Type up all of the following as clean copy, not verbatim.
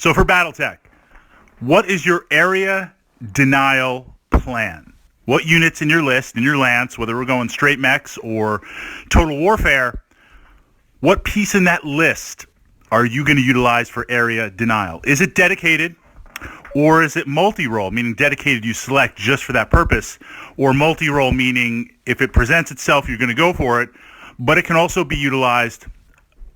So for Battletech, what is your area denial plan? What units in your list, in your lance, whether we're going straight mechs or total warfare, what piece in that list are you going to utilize for area denial? Is it dedicated, or is it multi-role, meaning dedicated you select just for that purpose, or multi-role, meaning if it presents itself, you're going to go for it, but it can also be utilized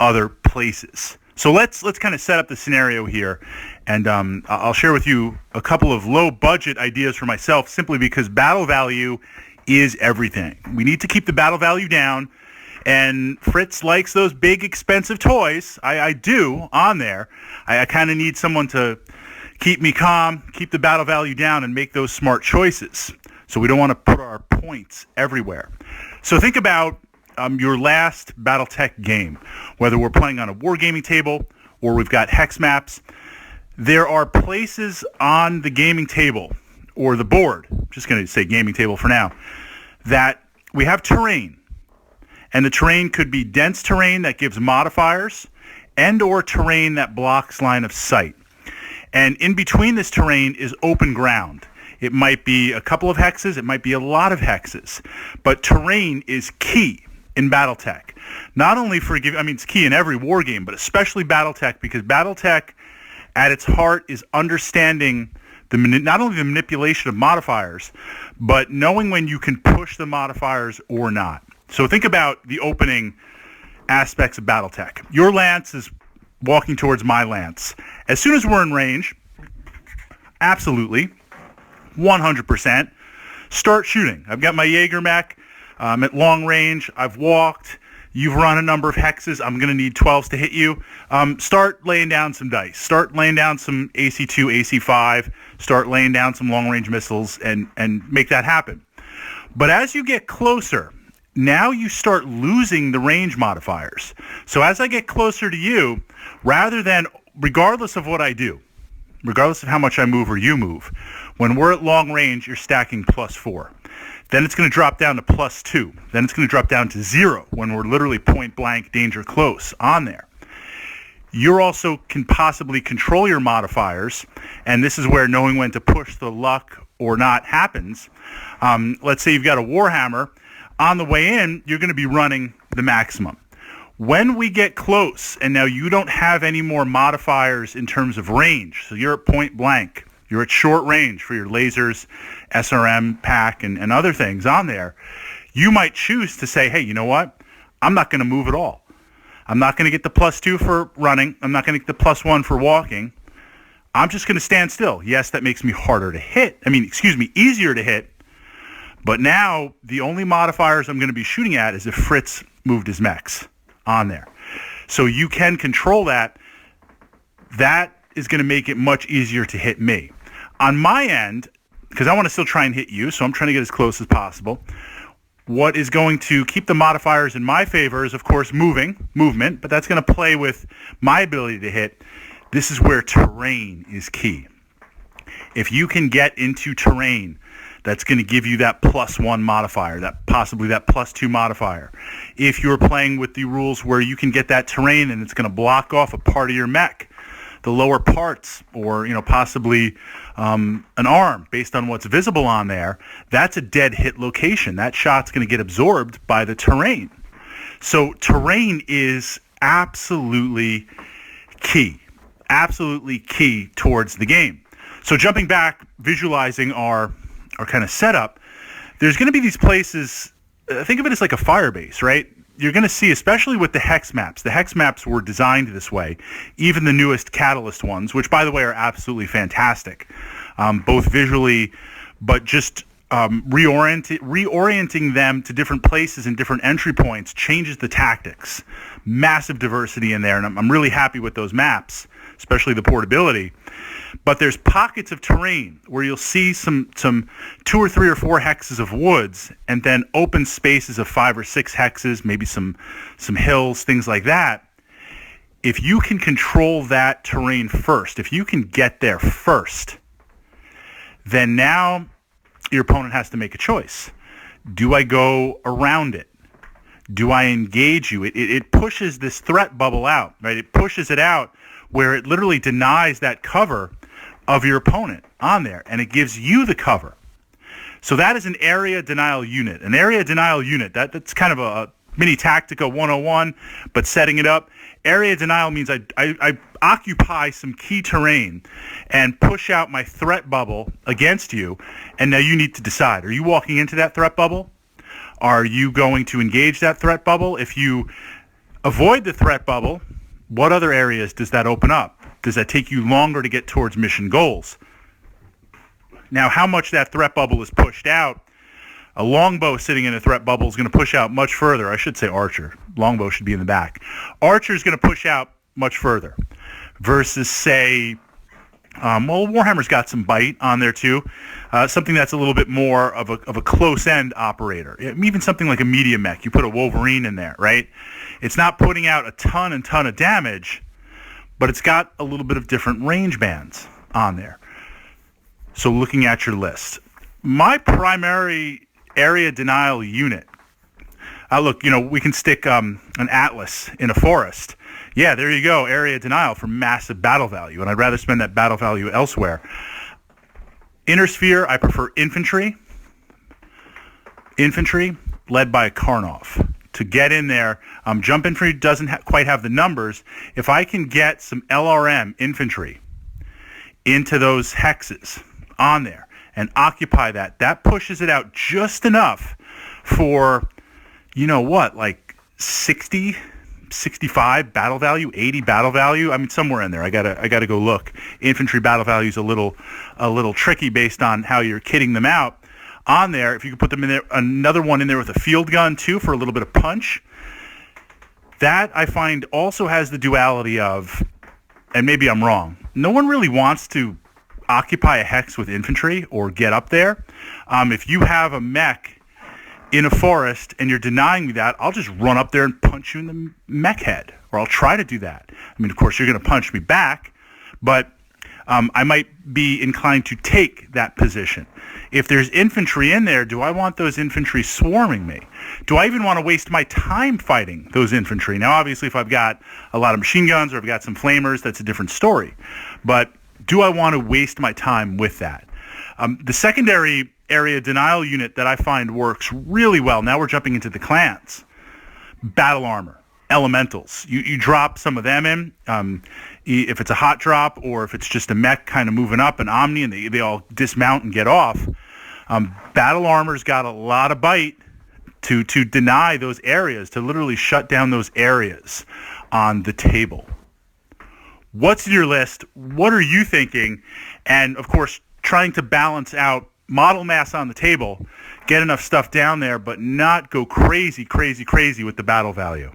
other places. So let's kind of set up the scenario here, and I'll share with you a couple of low-budget ideas for myself, simply because battle value is everything. We need to keep the battle value down, and Fritz likes those big, expensive toys. I do on there. I kind of need someone to keep me calm, keep the battle value down, and make those smart choices. So we don't want to put our points everywhere. So think about your last Battletech game, whether we're playing on a wargaming table or we've got hex maps. There are places on the gaming table or the board, I'm just going to say gaming table for now, that we have terrain. And the terrain could be dense terrain that gives modifiers and or terrain that blocks line of sight. And in between this terrain is open ground. It might be a couple of hexes, it might be a lot of hexes, but terrain is key in Battletech. Not only for it's key in every war game, but especially Battletech, because Battletech at its heart is understanding not only the manipulation of modifiers, but knowing when you can push the modifiers or not. So think about the opening aspects of Battletech. Your lance is walking towards my lance. As soon as we're in range, absolutely, 100%, start shooting. I've got my Jaeger mech. I'm at long range. I've walked. You've run a number of hexes. I'm going to need 12s to hit you. Start laying down some dice. Start laying down some AC2, AC5. Start laying down some long-range missiles and make that happen. But as you get closer, now you start losing the range modifiers. So as I get closer to you, regardless of what I do, regardless of how much I move or you move, when we're at long range, you're stacking +4. Then it's going to drop down to +2. Then it's going to drop down to 0 when we're literally point blank, danger close on there. You also can possibly control your modifiers, and this is where knowing when to push the luck or not happens. Let's say you've got a Warhammer. On the way in, you're going to be running the maximum. When we get close, and now you don't have any more modifiers in terms of range, so you're at point blank, you're at short range for your lasers, SRM, pack, and other things on there, you might choose to say, hey, you know what? I'm not going to move at all. I'm not going to get the +2 for running. I'm not going to get the +1 for walking. I'm just going to stand still. Yes, that makes me easier to hit. But now the only modifiers I'm going to be shooting at is if Fritz moved his mechs on there. So you can control that. That is going to make it much easier to hit me. On my end, because I want to still try and hit you, so I'm trying to get as close as possible. What is going to keep the modifiers in my favor is, of course, movement, but that's going to play with my ability to hit. This is where terrain is key. If you can get into terrain, that's going to give you that +1 modifier, possibly that +2 modifier. If you're playing with the rules where you can get that terrain and it's going to block off a part of your mech, the lower parts, or possibly an arm based on what's visible on there, that's a dead hit location. That shot's going to get absorbed by the terrain. So terrain is absolutely key towards the game. So jumping back, visualizing our kind of setup, there's going to be these places, think of it as like a fire base, right? You're going to see, especially with the hex maps. The hex maps were designed this way, even the newest Catalyst ones, which, by the way, are absolutely fantastic, both visually, but just reorienting them to different places and different entry points changes the tactics. Massive diversity in there, and I'm really happy with those maps, especially the portability. But there's pockets of terrain where you'll see some 2 or 3 or 4 hexes of woods, and then open spaces of 5 or 6 hexes, maybe some hills, things like that. If you can control that terrain first, if you can get there first, then now your opponent has to make a choice. Do I go around it? Do I engage you? It pushes this threat bubble out, right? It pushes it out where it literally denies that cover of your opponent on there, and it gives you the cover. So that is an area denial unit. An area denial unit, that's kind of a mini Tactica 101, but setting it up. Area denial means I occupy some key terrain and push out my threat bubble against you, and now you need to decide. Are you walking into that threat bubble? Are you going to engage that threat bubble? If you avoid the threat bubble, what other areas does that open up? Does that take you longer to get towards mission goals? Now, how much that threat bubble is pushed out, a longbow sitting in a threat bubble is going to push out much further. I should say archer. Longbow should be in the back. Archer is going to push out much further versus, say, Warhammer's got some bite on there too. Something that's a little bit more of a close-end operator. Even something like a medium mech. You put a Wolverine in there, right? It's not putting out a ton of damage, but it's got a little bit of different range bands on there. So looking at your list, my primary area denial unit. Look, we can stick an Atlas in a forest. Yeah, there you go, area denial for massive battle value, and I'd rather spend that battle value elsewhere. Inner sphere, I prefer infantry. Infantry led by a Karnov. To get in there, jump infantry doesn't quite have the numbers. If I can get some LRM infantry into those hexes on there and occupy that pushes it out just enough for, like 60, 65 battle value, 80 battle value. I mean, somewhere in there. I gotta go look. Infantry battle value is a little tricky based on how you're kitting them out. On there, if you could put them in there, another one in there with a field gun too for a little bit of punch. That I find also has the duality of, and maybe I'm wrong, no one really wants to occupy a hex with infantry or get up there. If you have a mech in a forest and you're denying me that, I'll just run up there and punch you in the mech head, or I'll try to do that. I mean, of course, you're going to punch me back, but I might be inclined to take that position. If there's infantry in there, do I want those infantry swarming me? Do I even want to waste my time fighting those infantry? Now, obviously, if I've got a lot of machine guns or I've got some flamers, that's a different story. But do I want to waste my time with that? The secondary area denial unit that I find works really well, now we're jumping into the clans. Battle armor, elementals. You drop some of them in, if it's a hot drop or if it's just a mech kind of moving up, an Omni, and they all dismount and get off. Battle armor's got a lot of bite to deny those areas, to literally shut down those areas on the table. What's in your list? What are you thinking? And, of course, trying to balance out model mass on the table, get enough stuff down there, but not go crazy with the battle value.